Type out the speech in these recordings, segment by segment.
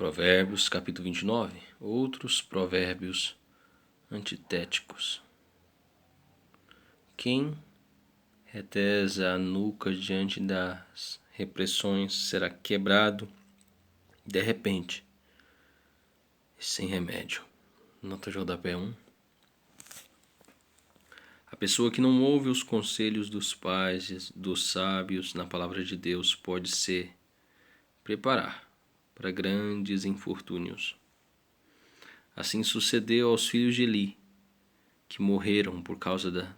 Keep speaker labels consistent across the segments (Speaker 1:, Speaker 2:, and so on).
Speaker 1: Provérbios, capítulo 29. Outros provérbios antitéticos. Quem retesa a nuca diante das repressões será quebrado de repente e sem remédio. Nota J.P. 1. A pessoa que não ouve os conselhos dos pais, dos sábios na palavra de Deus, pode se preparar para grandes infortúnios. Assim sucedeu aos filhos de Eli, que morreram por causa da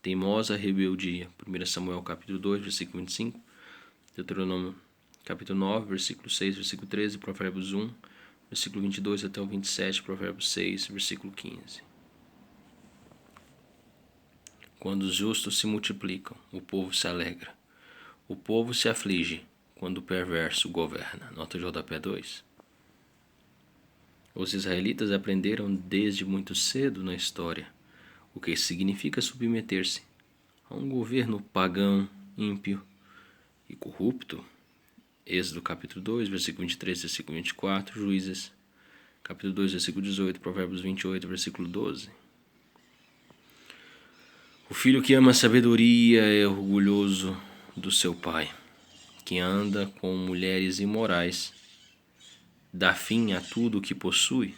Speaker 1: teimosa rebeldia. 1 Samuel capítulo 2, versículo 25, Deuteronômio capítulo 9, versículo 6, versículo 13, Provérbios 1, versículo 22 até o 27, Provérbios 6, versículo 15. Quando os justos se multiplicam, o povo se alegra. O povo se aflige quando o perverso governa. Nota J.P. 2. Os israelitas aprenderam desde muito cedo na história o que significa submeter-se a um governo pagão, ímpio e corrupto. Êxodo capítulo 2, versículo 23, versículo 24, Juízes capítulo 2, versículo 18, Provérbios 28, versículo 12. O filho que ama a sabedoria é orgulhoso do seu pai. Quem anda com mulheres imorais dá fim a tudo o que possui.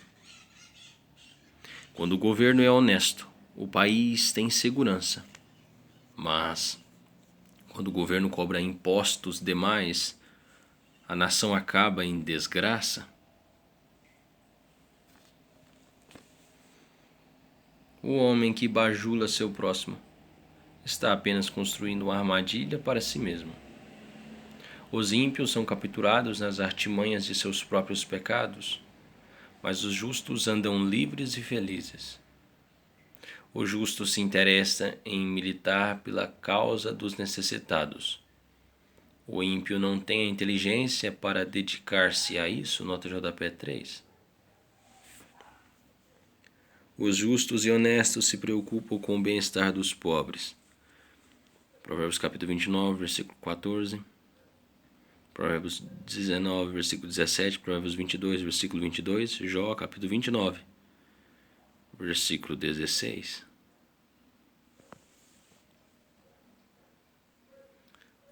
Speaker 1: Quando o governo é honesto, o país tem segurança. Mas quando o governo cobra impostos demais, a nação acaba em desgraça. O homem que bajula seu próximo está apenas construindo uma armadilha para si mesmo. Os ímpios são capturados nas artimanhas de seus próprios pecados, mas os justos andam livres e felizes. O justo se interessa em militar pela causa dos necessitados. O ímpio não tem a inteligência para dedicar-se a isso. Nota J.P. 3. Os justos e honestos se preocupam com o bem-estar dos pobres. Provérbios capítulo 29, versículo 14. Provérbios 19, versículo 17. Provérbios 22, versículo 22. Jó capítulo 29, versículo 16.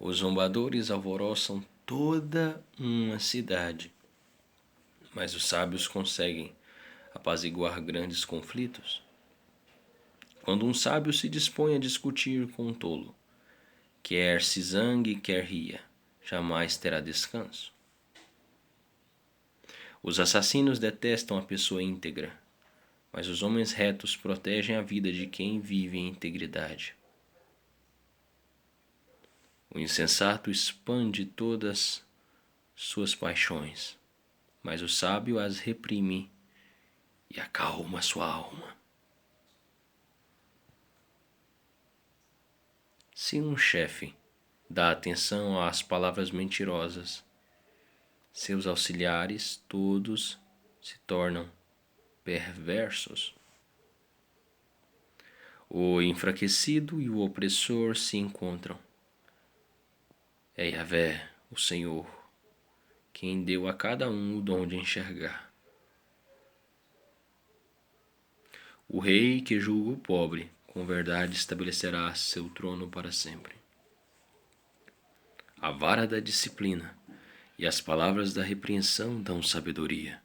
Speaker 1: Os zombadores alvoroçam toda uma cidade, mas os sábios conseguem apaziguar grandes conflitos. Quando um sábio se dispõe a discutir com um tolo, quer se zangue, quer ria, jamais terá descanso. Os assassinos detestam a pessoa íntegra, mas os homens retos protegem a vida de quem vive em integridade. O insensato expande todas suas paixões, mas o sábio as reprime e acalma sua alma. Se um chefe dá atenção às palavras mentirosas, seus auxiliares todos se tornam perversos. O enfraquecido e o opressor se encontram. É Yahvé, o Senhor, quem deu a cada um o dom de enxergar. O rei que julga o pobre, com verdade estabelecerá seu trono para sempre. A vara da disciplina e as palavras da repreensão dão sabedoria.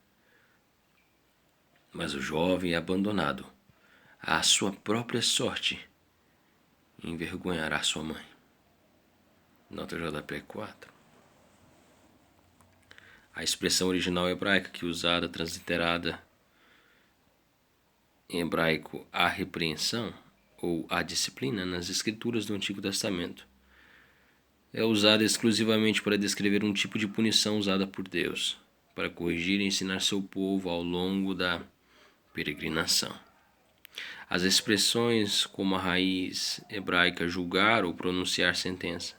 Speaker 1: Mas o jovem abandonado à sua própria sorte envergonhará sua mãe. Nota J.P. 4. A expressão original hebraica que usada transliterada em hebraico a repreensão ou a disciplina nas escrituras do Antigo Testamento é usada exclusivamente para descrever um tipo de punição usada por Deus para corrigir e ensinar seu povo ao longo da peregrinação. As expressões como a raiz hebraica julgar ou pronunciar sentença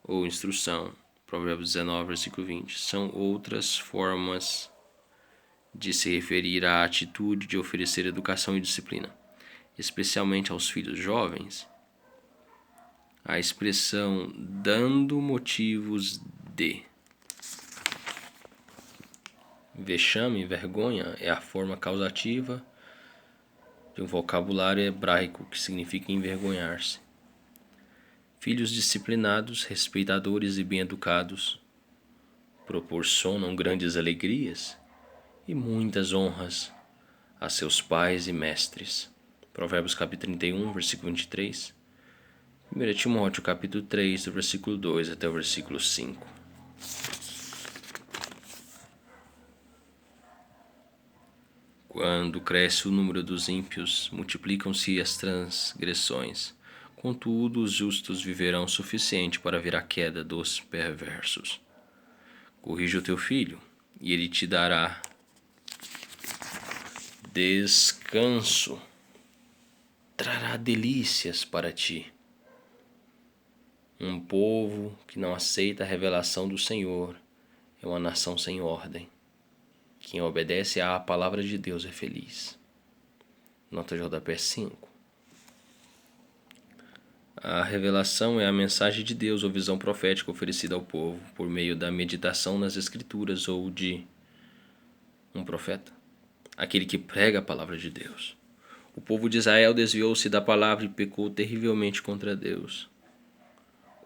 Speaker 1: ou instrução, Provérbios 19, versículo 20, são outras formas de se referir à atitude de oferecer educação e disciplina, especialmente aos filhos jovens. A expressão dando motivos de Vexame, vergonha, é a forma causativa de um vocabulário hebraico que significa envergonhar-se. Filhos disciplinados, respeitadores e bem-educados proporcionam grandes alegrias e muitas honras a seus pais e mestres. Provérbios capítulo 31, versículo 23. 1 Timóteo capítulo 3, do versículo 2 até o versículo 5. Quando cresce o número dos ímpios, multiplicam-se as transgressões. Contudo, os justos viverão o suficiente para ver a queda dos perversos. Corrija o teu filho, e ele te dará descanso. Trará delícias para ti. Um povo que não aceita a revelação do Senhor é uma nação sem ordem. Quem obedece à palavra de Deus é feliz. Nota de rodapé 5. A revelação é a mensagem de Deus ou visão profética oferecida ao povo por meio da meditação nas Escrituras ou de um profeta, aquele que prega a palavra de Deus. O povo de Israel desviou-se da palavra e pecou terrivelmente contra Deus.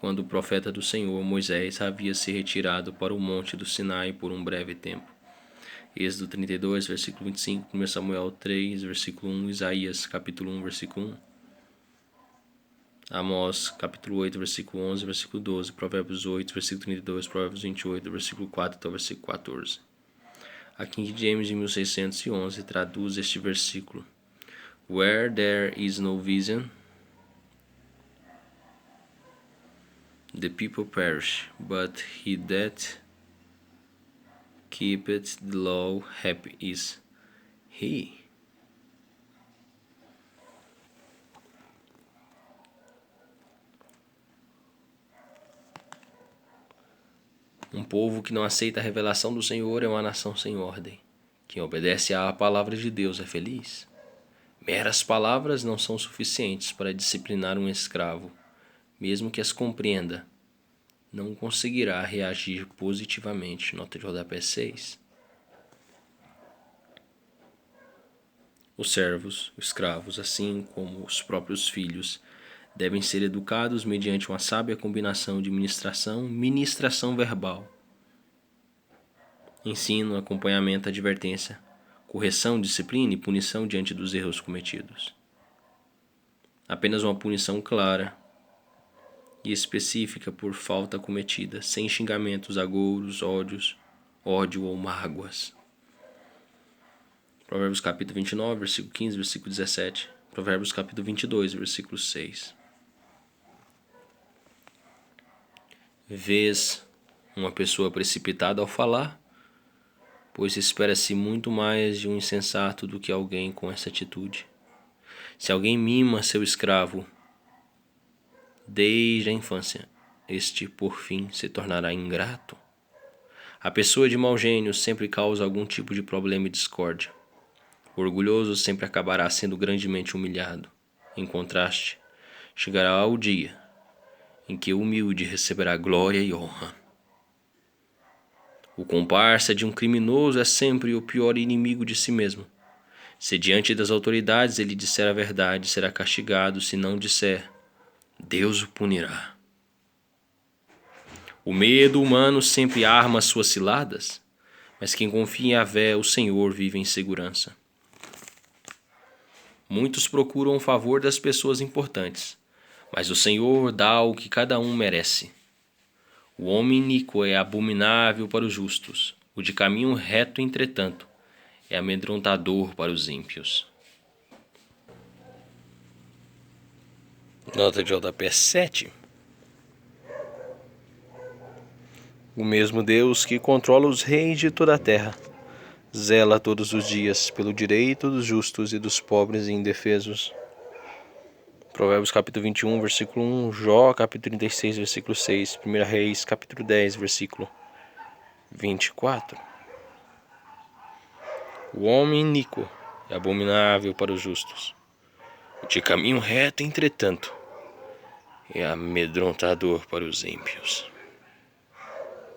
Speaker 1: Quando o profeta do Senhor, Moisés, havia se retirado para o monte do Sinai por um breve tempo. Êxodo 32, versículo 25, 1 Samuel 3, versículo 1, Isaías, capítulo 1, versículo 1, Amós, capítulo 8, versículo 11, versículo 12, Provérbios 8, versículo 32, Provérbios 28, versículo 4 até o versículo 14. A King James, de 1611, traduz este versículo: Where there is no vision, the people perish, but he that keepeth the law, happy is he. Um povo que não aceita a revelação do Senhor é uma nação sem ordem. Quem obedece à palavra de Deus é feliz. Meras palavras não são suficientes para disciplinar um escravo. Mesmo que as compreenda, não conseguirá reagir positivamente. Nota de rodapé 6. Os servos, os escravos, assim como os próprios filhos, devem ser educados mediante uma sábia combinação de ministração verbal, ensino, acompanhamento, advertência, correção, disciplina e punição diante dos erros cometidos. Apenas uma punição clara e específica por falta cometida, sem xingamentos, agouros, ódio ou mágoas. Provérbios capítulo 29, versículo 15, versículo 17. Provérbios capítulo 22, versículo 6. Vês uma pessoa precipitada ao falar, pois espera-se muito mais de um insensato do que alguém com essa atitude. Se alguém mima seu escravo desde a infância, este por fim se tornará ingrato. A pessoa de mau gênio sempre causa algum tipo de problema e discórdia. O orgulhoso sempre acabará sendo grandemente humilhado. Em contraste, chegará o dia em que o humilde receberá glória e honra. O comparsa de um criminoso é sempre o pior inimigo de si mesmo. Se diante das autoridades ele disser a verdade, será castigado. Se não disser, Deus o punirá. O medo humano sempre arma suas ciladas, mas quem confia em Yahvé, o Senhor, vive em segurança. Muitos procuram o favor das pessoas importantes, mas o Senhor dá o que cada um merece. O homem iníquo é abominável para os justos, o de caminho reto, entretanto, é amedrontador para os ímpios. Nota de rodapé 7. O mesmo Deus que controla os reis de toda a terra, zela todos os dias pelo direito dos justos e dos pobres e indefesos. Provérbios capítulo 21, versículo 1, Jó capítulo 36, versículo 6, 1 Reis capítulo 10, versículo 24. O homem iníquo é abominável para os justos. O de caminho reto, entretanto, é amedrontador para os ímpios.